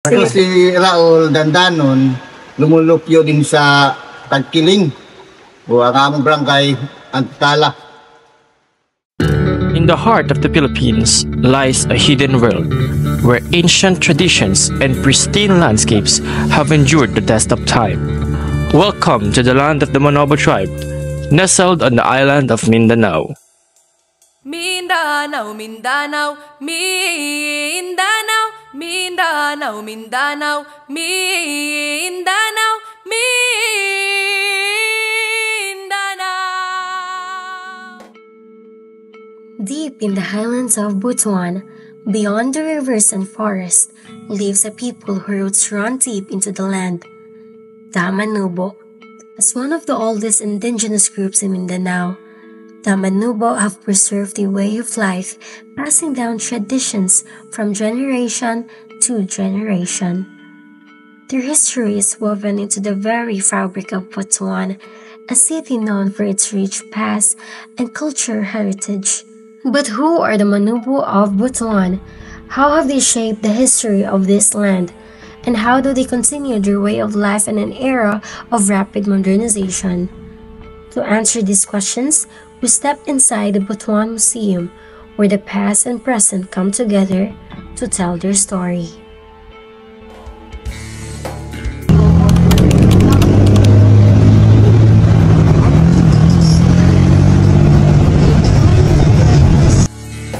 Ito si Raul Dandanon, lumulupyo din sa Tagkiling o ang among barangay Antala. In the heart of the Philippines lies a hidden world where ancient traditions and pristine landscapes have endured the test of time. Welcome to the land of the Manobo tribe, nestled on the island of Mindanao. Mindanao, Mindanao, Mindanao, Mindanao, Mindanao, Mindanao, Mindanao. Deep in the highlands of Butuan, beyond the rivers and forests, lives a people whose roots run deep into the land. The Manobo. As one of the oldest indigenous groups in Mindanao, the Manobo have preserved a way of life, passing down traditions from generation to generation. Their history is woven into the very fabric of Butuan, a city known for its rich past and cultural heritage. But who are the Manobo of Butuan? How have they shaped the history of this land? And how do they continue their way of life in an era of rapid modernization? To answer these questions, we step inside the Butuan Museum, where the past and present come together to tell their story.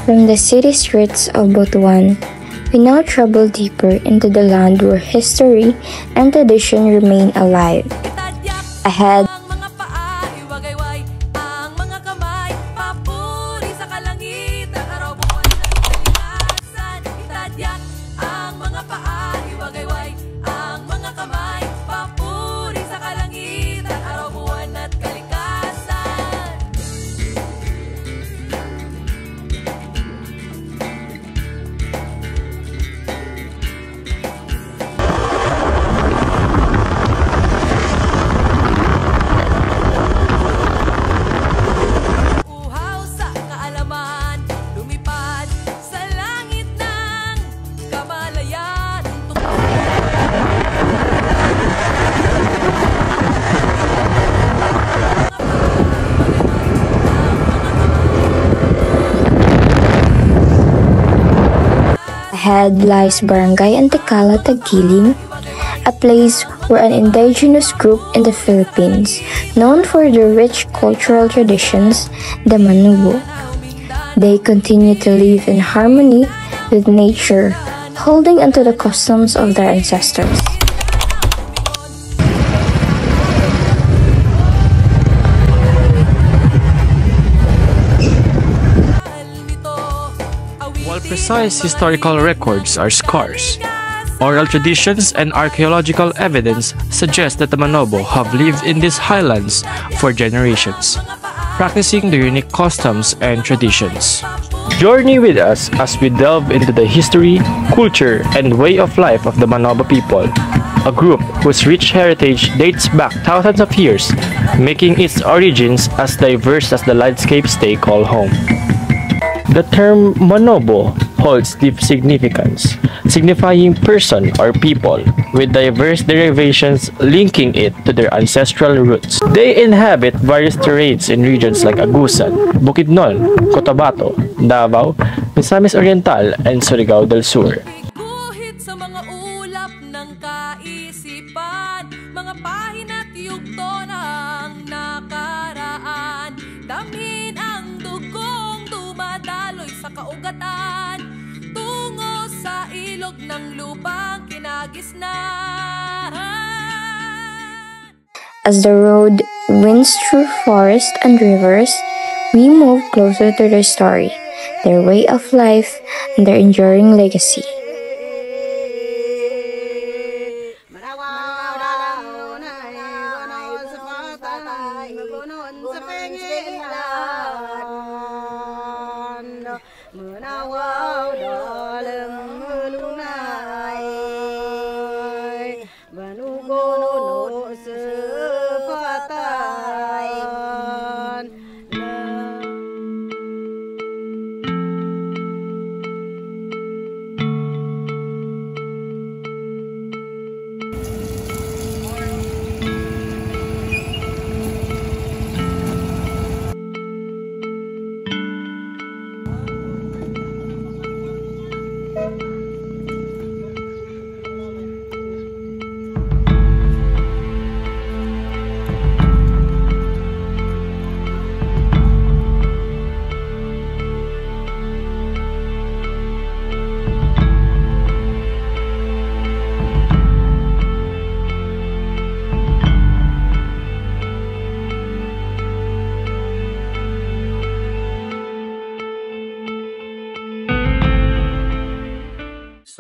From the city streets of Butuan, we now travel deeper into the land where history and tradition remain alive. Ahead, lies Barangay Antipolo, Tagkiling, a place where an indigenous group in the Philippines, known for their rich cultural traditions, the Manobo. They continue to live in harmony with nature, holding onto the customs of their ancestors. While precise historical records are scarce, oral traditions and archaeological evidence suggest that the Manobo have lived in these highlands for generations, practicing their unique customs and traditions. Journey with us as we delve into the history, culture, and way of life of the Manobo people, a group whose rich heritage dates back thousands of years, making its origins as diverse as the landscapes they call home. The term Manobo holds deep significance, signifying person or people, with diverse derivations linking it to their ancestral roots. They inhabit various terrains in regions like Agusan, Bukidnon, Cotabato, Davao, Misamis Oriental, and Surigao del Sur. Guhit sa mga ulap ng kaisipan, mga pahina't yugto ng nakaraan, damhin ang dugong dumadaloy sa kaugatan, tungo sa ilog ng lupang kinagisnan. As the road winds through forest and rivers, we move closer to their story, their way of life, and their enduring legacy.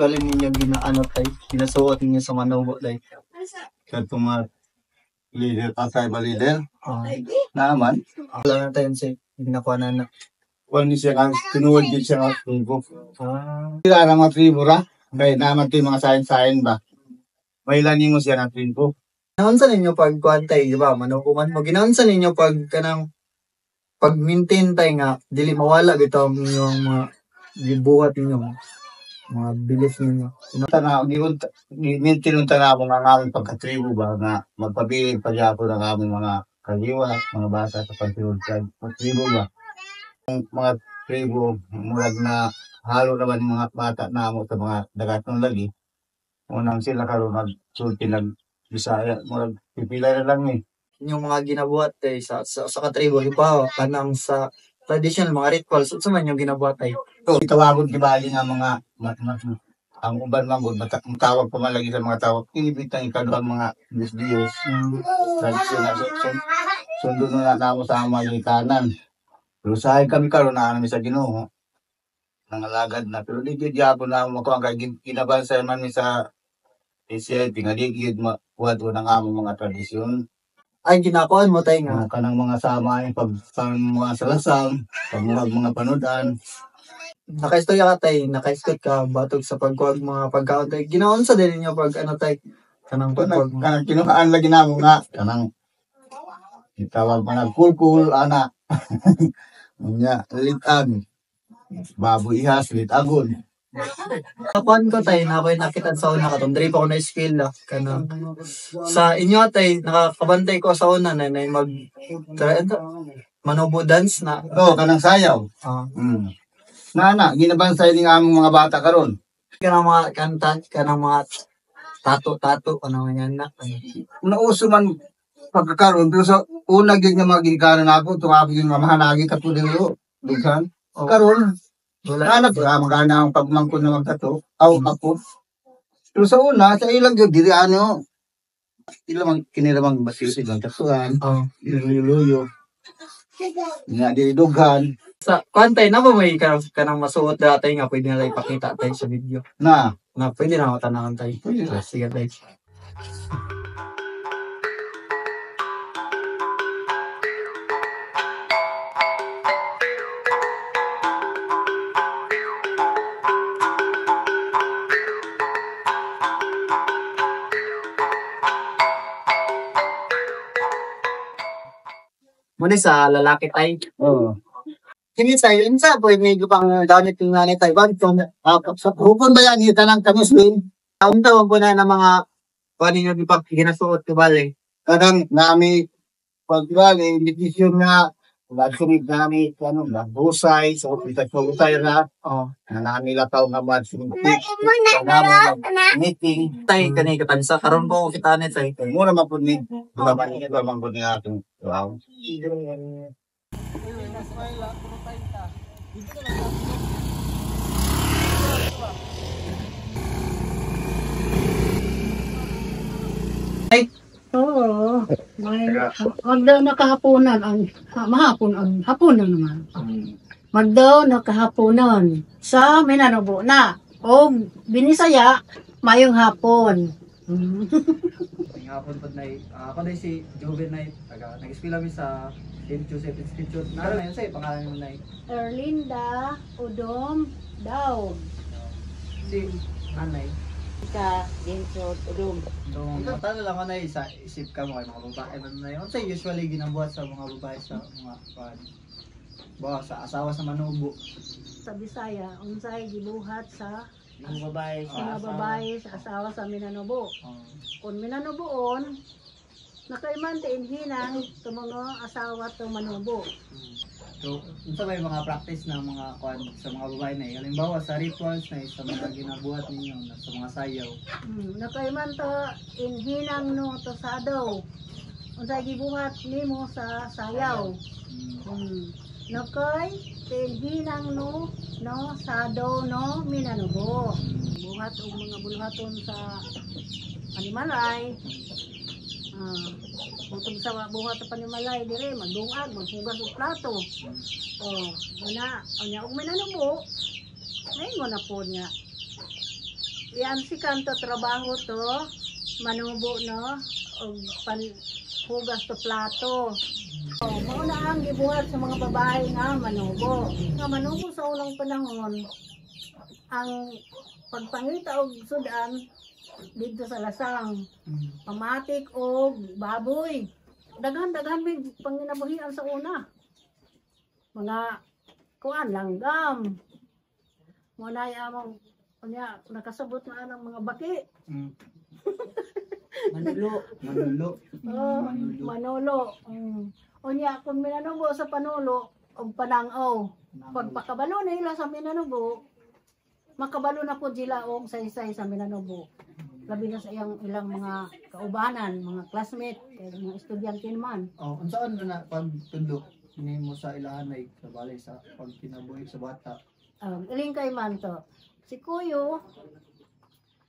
usually ninyo ginaano tay, ginasuot ninyo sa Manobo tay. Kato mga leader, tribal leader. Ah, Naman. wala na tayo sa ginakuha na. Kung ni siya ang tinuod din siya ang tribo. Ah, Sila ang mga tribo ra. Kaya naman ito yung mga sayin-sayin ba. May lanin mo siya ng tribo. ginaunsa ninyo pag kuan tay, di ba? Manobo man mo ginaunsa ninyo pag kanang pag-maintain tay nga dili mawala bitaw yung mga gibuhat ninyo, mga belief ninyo. Tanaw, mintin yung tanaw nga nga aming pagkatribo ba nga magpabiling pag-apo ng aming mga kaliwa, mga bata sa pagtribo ba. Mga tribo, murag na halo naman yung mga bata na amo sa mga dagat ng lagi. Unang sila karon nagsulti Bisaya, murag pipila na lang eh. Yung mga ginabuhat tay sa katribo hibaw kanang sa traditional mga rituals sa man yung ginabuhat tay. So, itawagod kibali nga mga ang uban manggod ang tawag pa man lagi sa mga tawag kinibitang ikaduhang mga Diyos. Tradisyon na sundo na namo sa mga gitanan. Pero sa kami karon na namin sa Ginoo. Nangalagad na pero di gyapon na mo ko ang ginabansa man mi sa siya tingaligid makuha ng among mga tradisyon. Ay ginakuan mo tay nga Kanang mga sama yung mga salasang, pagmurag mga panudan. nakaistorya ka tay, nakaiskot ka batog sa pagkuha mga pagkaon tay. Ginaunsa din ninyo pag ano tay kanang pagkuha mo. Kanang kinuhaan lagi namo nga, kanang itawag mga kulkul, ana. Nya, litag. Baboy ihas, litagon. Kapan ko tay na ako'y nakita sa una katong diri pa ako na eskwela kanang sa inyo tay nakakabantay ko sa una na mag Manobo dance na. Oo, kanang sayaw. Ah, Nana, ginabansay din among mga bata karon. kanang mga kanta, kanang mga tato ano yan na. Nauso man pagkakaroon, pero sa una gyud nga magigikanan ako, tumabi yung mamahanagi ka po dito. Dughan. Karon, Wala. hanap ka, magana ang pagmangkon na magtato. Aw, ako. Pero sa una, sa ilang yun, dili ano, ilang kinilamang basil silang tatuan, Oh. iluluyo. Nga, dili dughan. Sa kantay na ba may kanang masuot dati nga pwede na ipakita tayo sa video. Na, Na pwede na ako tanakan tayo. Pwede na. Sige tayo. Muna sa lalaki tayo. oo. Kini tayo, insa po may gupang gamit yung nanay tayo. Bantong, sa Hukon ba yan, hita ng kamuslim? taon-taon po na ng mga kung ano yung ipag ginasuot ko bali. Kadang nami, pagkali, indikasyon nga, nagsunig nami, ano, nagbusay, so, pitagpagusay na, Oh. na nami lataw nga magsunig. Meeting. Tayo kanay katansa. Karon po ako kita nito. Mura mapunig. Laban niya, laban ko niya ating wow. Oo. May magdaw na kahaponan ang mahapon ang haponan naman. Magdaw na kahaponan sa Minanobo na o Binisaya mayong hapon. Ngapon po na ako na si Juvenile. Nag-eskwela mi sa St. Joseph Institute. Naroon na yun sa'yo, pangalan mo na Erlinda Udom daw. si Anay. Ka Dentro Udom. Nung matalo lang ako na sa isip ka mo kay mga babae man na yun. Sa'yo usually ginabuhat sa mga babae sa mga sa asawa sa Manobo. Sa Bisaya unsay gibuhat sa Mga babae mga babae sa asawa sa Minanobo. Kung Minanoboon nakaiman tiin hinang sa mga asawa to Manobo. So, unsa ba yung mga practice ng mga sa mga babae na halimbawa sa rituals na sa mga ginabuhat ninyo sa mga sayaw. Nakaiman to inhinang no to sa adaw. Unsay gibuhat nimo sa sayaw. Nakay tinhinang no sa adaw no Minanobo. Buhat og mga buluhaton sa panimalay. Kung sa buhat sa panimalay dire magdungag maghugas og plato. Muna anya og Minanobo. Ay mo na po niya. yan si kanto trabaho to, manubo no, o hugas to plato. Mauna ang gibuhat sa mga babae nga manubo. Nga manubo sa unang panahon, ang pagpangita og sudan dito sa lasang, pamatik o baboy. Daghan-daghan may panginabuhian sa una. Mga kuan langgam. Muna among kunya nakasabot na ang mga baki. Manulo. Oh, manolo. Unya kung minanubo sa panulo og panangaw. Pagpakabalo na ila sa minanubo, makabalo na po sila og saysay sa minanubo. Labi na sa ilang mga kaubanan, mga classmate, mga estudyante naman. Oh, unsaan na pagtundo mo sa ilahanay sa balay sa pagkinabuhi sa bata? Iling kay man to. Si Kuyo,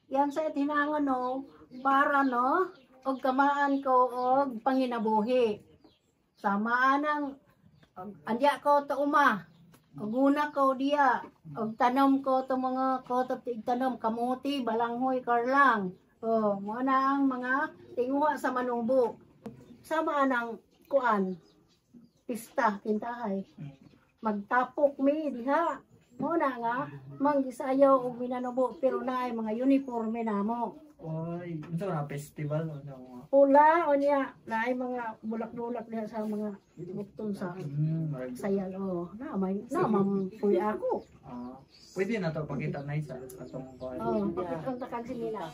yan sa itinangan no, para no, og kamaan ko og panginabuhi. Samaan ang andya ko to uma. Og una ko diya, og tanom ko to mga ko to tanom kamuti, balanghoy, karlang. Oh, mo na ang mga tinguha sa manubo. Samaan ang kuan, pista, tintahay. Magtapok mi diha. Mo na nga, manggisayaw og minanubo, pero naay mga uniforme namo. Oy, ito na festival o na mga Pula o niya, naay mga bulak-bulak diha sa mga button sa sayal. Oh, mampuy ako. pwede na to pakita na isa atong kuan. Oh, ang takag sinila.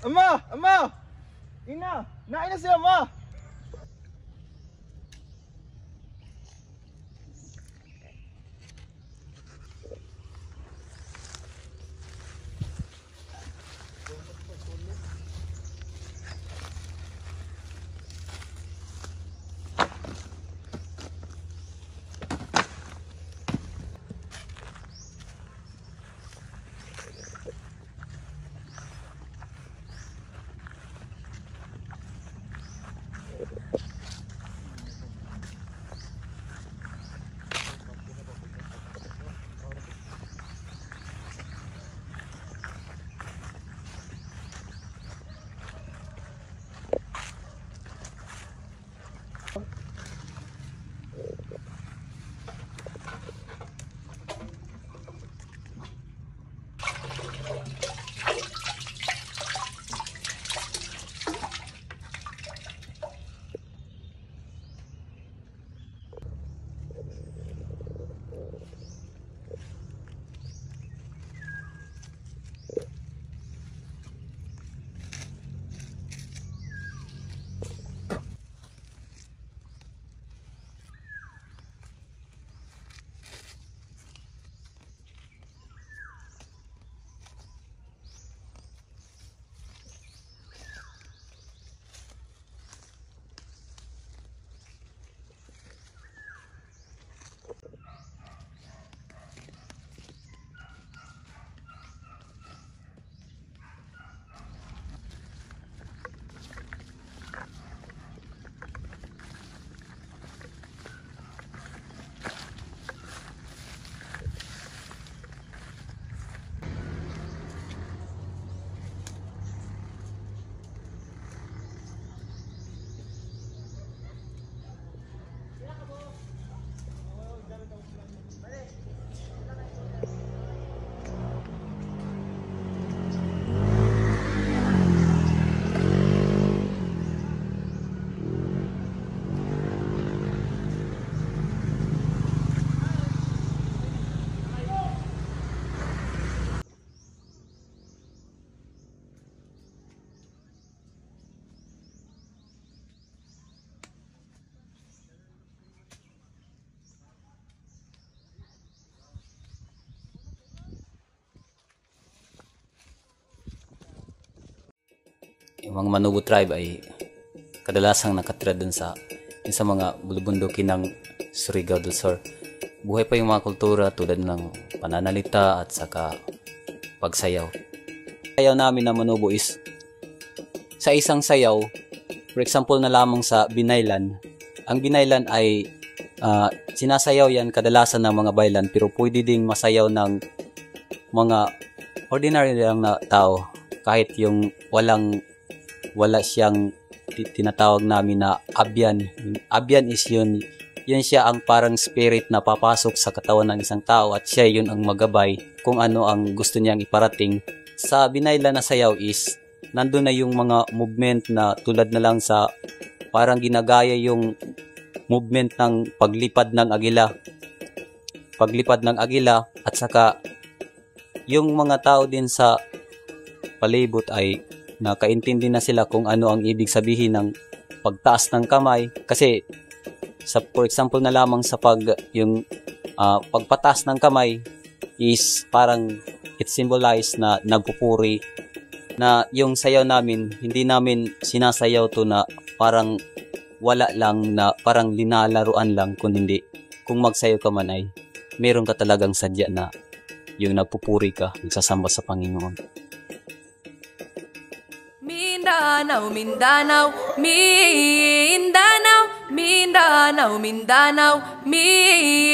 Ama! Ama! Ina! Nain na si Ama! yung mga Manobo tribe ay kadalasang nakatira dun sa mga bulubundukin ng Surigao del Sur. Buhay pa yung mga kultura tulad ng pananalita at saka pagsayaw. Sayaw namin na Manobo is sa isang sayaw, for example na lamang sa binaylan. Ang binaylan ay sinasayaw yan kadalasan ng mga baylan, pero pwede ding masayaw ng mga ordinary lang na tao, kahit yung wala siyang tinatawag namin na abyan. Abyan is yun siya ang parang spirit na papasok sa katawan ng isang tao at siya yun ang magabay kung ano ang gusto niyang iparating. Sa binaylan na sayaw is nandun na yung mga movement na tulad na lang sa parang ginagaya yung movement ng paglipad ng agila. Paglipad ng agila at saka yung mga tao din sa palibot ay nakaintindi na sila kung ano ang ibig sabihin ng pagtaas ng kamay, kasi for example na lamang sa pagpataas ng kamay is parang it symbolize na nagpupuri, na yung sayaw namin hindi namin sinasayaw to na parang wala lang, na parang linalaruan lang, kung magsayaw ka man ay meron ka talagang sadya na yung nagpupuri ka, nagsasamba sa Panginoon. Mindanao, Mindanao, Mindanao, Mindanao, Mindanao, Mindanao.